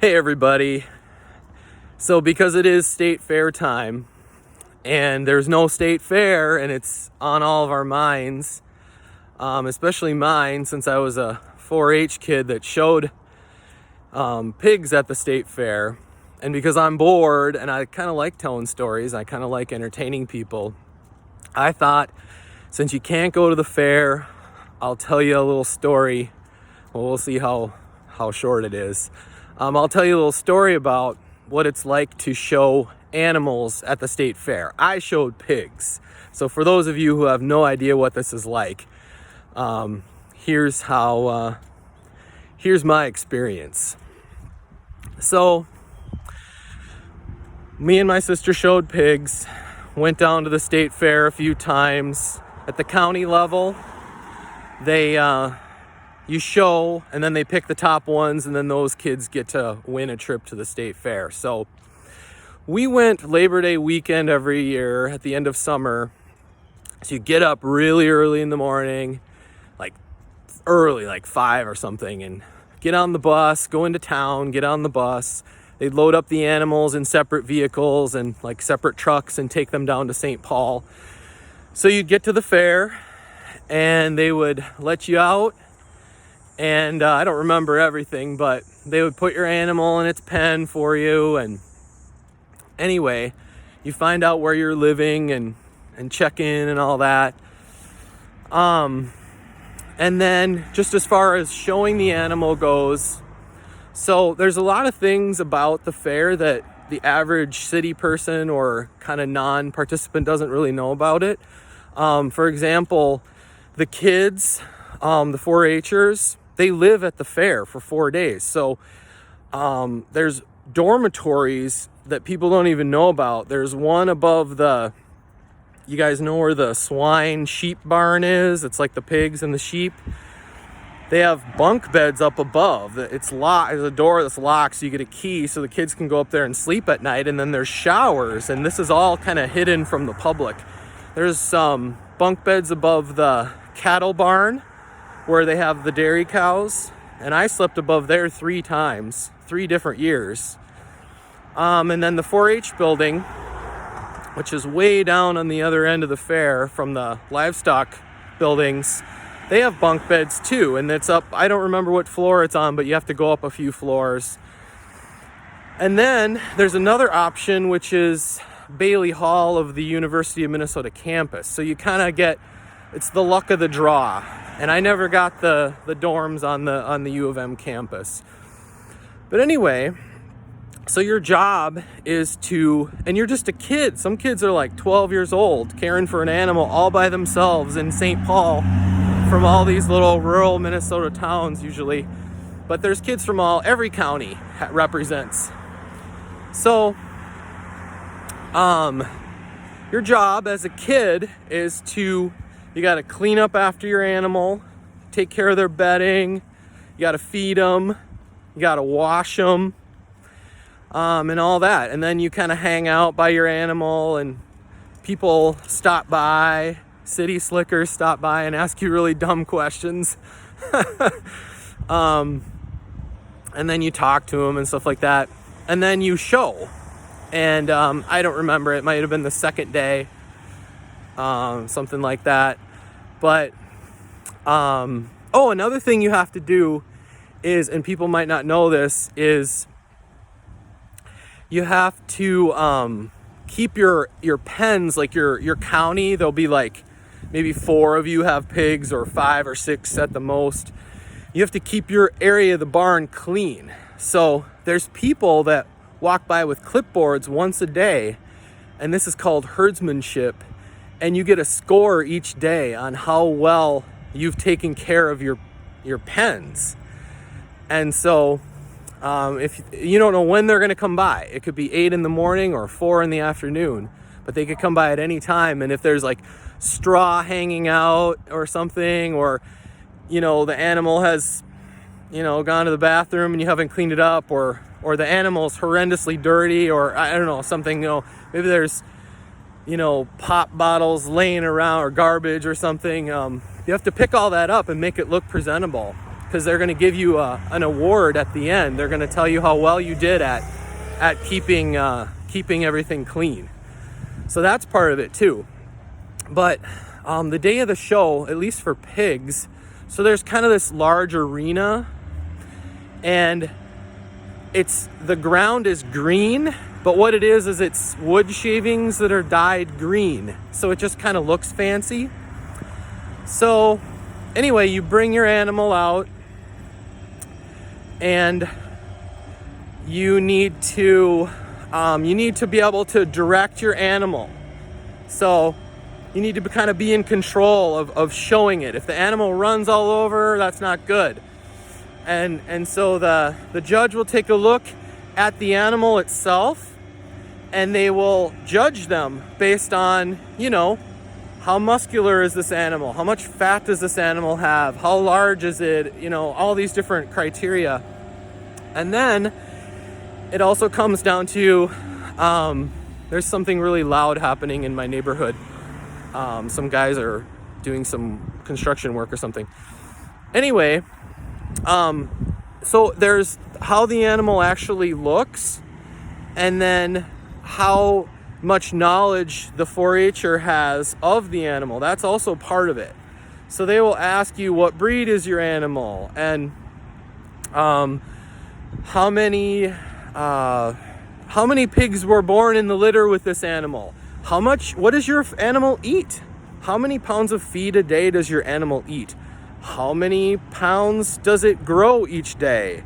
Hey everybody. So because it is state fair time and there's no state fair and it's on all of our minds, especially mine since I was a 4-H kid that showed pigs at the state fair, and because I'm bored and I kind of like telling stories, I kind of like entertaining people, I thought since you can't go to the fair, I'll tell you a little story. Well, we'll see how short it is. I'll tell you a little story about what it's like to show animals at the state fair. I showed pigs. So for those of you who have no idea what this is like, here's my experience. So me and my sister showed pigs, went down to the state fair a few times. At the county level, you show, and then they pick the top ones, and then those kids get to win a trip to the state fair. So we went Labor Day weekend every year at the end of summer. So you get up really early in the morning, like 5 or something, and get on the bus, go into town, get on the bus. They'd load up the animals in separate vehicles and like separate trucks and take them down to St. Paul. So you'd get to the fair and they would let you out. And I don't remember everything, but they would put your animal in its pen for you. And anyway, you find out where you're living and check in and all that. And then just as far as showing the animal goes, so there's a lot of things about the fair that the average city person or kind of non-participant doesn't really know about it. For example, the kids, the 4-Hers, they live at the fair for 4 days. So there's dormitories that people don't even know about. There's one above you guys know where the swine sheep barn is? It's like the pigs and the sheep. They have bunk beds up above. It's locked. There's a door that's locked, so you get a key so the kids can go up there and sleep at night. And then there's showers, and this is all kind of hidden from the public. There's some bunk beds above the cattle barn where they have the dairy cows, and I slept above there 3 times, 3 different years. And then the 4-H building, which is way down on the other end of the fair from the livestock buildings, they have bunk beds too, and it's up, I don't remember what floor it's on, but you have to go up a few floors. And then there's another option, which is Bailey Hall of the University of Minnesota campus. So you kind of get, it's the luck of the draw. And I never got the dorms on the U of M campus. But anyway, so your job is and you're just a kid. Some kids are like 12 years old, caring for an animal all by themselves in St. Paul from all these little rural Minnesota towns usually. But there's kids from every county represents. So, your job as a kid is you got to clean up after your animal, take care of their bedding, you got to feed them, you got to wash them, and all that. And then you kind of hang out by your animal, and people stop by, city slickers stop by and ask you really dumb questions. And then you talk to them and stuff like that. And then you show. And I don't remember, it might have been the second day, something like that. But another thing you have to do is, and people might not know this, is you have to keep your pens, like your county. There'll be like maybe 4 of you have pigs, or 5 or 6 at the most. You have to keep your area of the barn clean. So there's people that walk by with clipboards once a day, and this is called herdsmanship. And you get a score each day on how well you've taken care of your pens. And so if you don't know when they're going to come by, it could be 8 in the morning or 4 in the afternoon, but they could come by at any time. And if there's like straw hanging out or something, or the animal has gone to the bathroom and you haven't cleaned it up, or the animal's horrendously dirty, or I don't know, something, maybe there's pop bottles laying around or garbage or something. You have to pick all that up and make it look presentable. because they're going to give you an award at the end. They're going to tell you how well you did at keeping everything clean. So that's part of it too. But the day of the show, at least for pigs, so there's kind of this large arena, and the ground is green, but what it is it's wood shavings that are dyed green. So it just kind of looks fancy. So anyway, you bring your animal out, and you need to be able to direct your animal. So you need to kind of be in control of showing it. If the animal runs all over, that's not good. And so the judge will take a look at the animal itself, and they will judge them based on, how muscular is this animal? How much fat does this animal have? How large is it? All these different criteria. And then it also comes down to, there's something really loud happening in my neighborhood. Some guys are doing some construction work or something. Anyway, so there's how the animal actually looks, and then how much knowledge the 4-H'er has of the animal. That's also part of it. So they will ask you, what breed is your animal, and how many pigs were born in the litter with this animal? What does your animal eat? How many pounds of feed a day does your animal eat? How many pounds does it grow each day?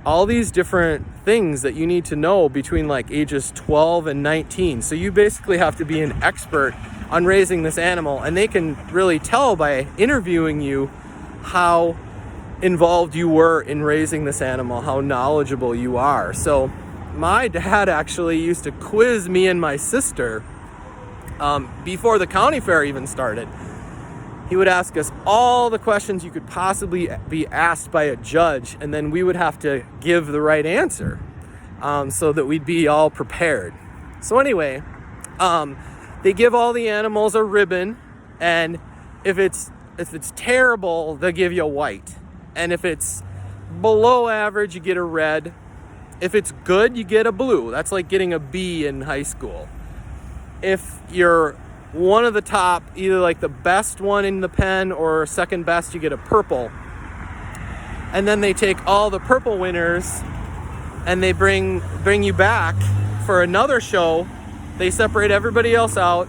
All these different things that you need to know between like ages 12 and 19. So you basically have to be an expert on raising this animal, and they can really tell by interviewing you how involved you were in raising this animal, how knowledgeable you are. So my dad actually used to quiz me and my sister before the county fair even started. He would ask us all the questions you could possibly be asked by a judge, and then we would have to give the right answer so that we'd be all prepared. So anyway, they give all the animals a ribbon, and if it's terrible, they'll give you a white. And if it's below average, you get a red. If it's good, you get a blue. That's like getting a B in high school. If you're one of the top, either like the best one in the pen or second best, you get a purple. And then they take all the purple winners and they bring you back for another show. They separate everybody else out,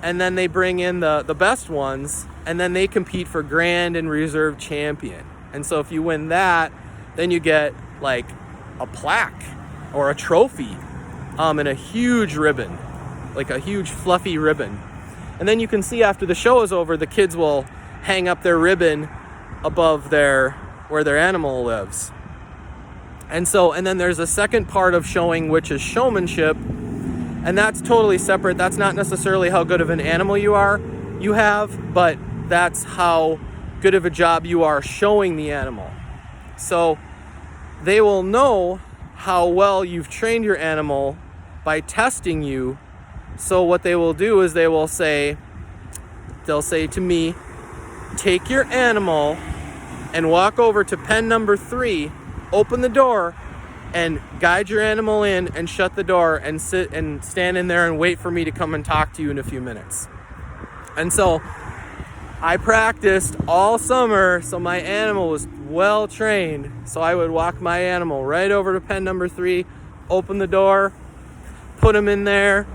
and then they bring in the best ones, and then they compete for grand and reserve champion. And so if you win that, then you get like a plaque or a trophy and a huge ribbon, like a huge fluffy ribbon. And then you can see after the show is over, the kids will hang up their ribbon above where their animal lives. And then there's a second part of showing, which is showmanship, and that's totally separate. That's not necessarily how good of an animal you have, but that's how good of a job you are showing the animal. So they will know how well you've trained your animal by testing you. So what they will do is they'll say to me, take your animal and walk over to pen number 3, open the door, and guide your animal in and shut the door and sit and stand in there and wait for me to come and talk to you in a few minutes. And so I practiced all summer, so my animal was well trained. So I would walk my animal right over to pen number 3, open the door, put him in there,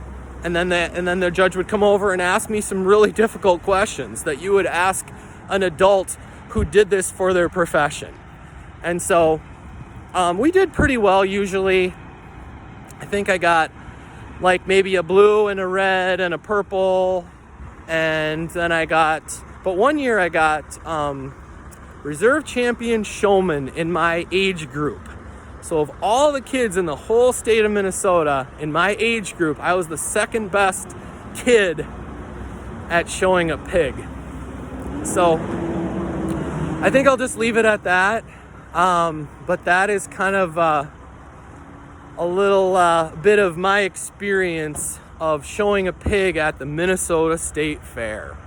and then the judge would come over and ask me some really difficult questions that you would ask an adult who did this for their profession. And so we did pretty well usually. I think I got like maybe a blue and a red and a purple, and then but one year I got reserve champion showman in my age group. So of all the kids in the whole state of Minnesota, in my age group, I was the second best kid at showing a pig. So I think I'll just leave it at that. But that is kind of a little bit of my experience of showing a pig at the Minnesota State Fair.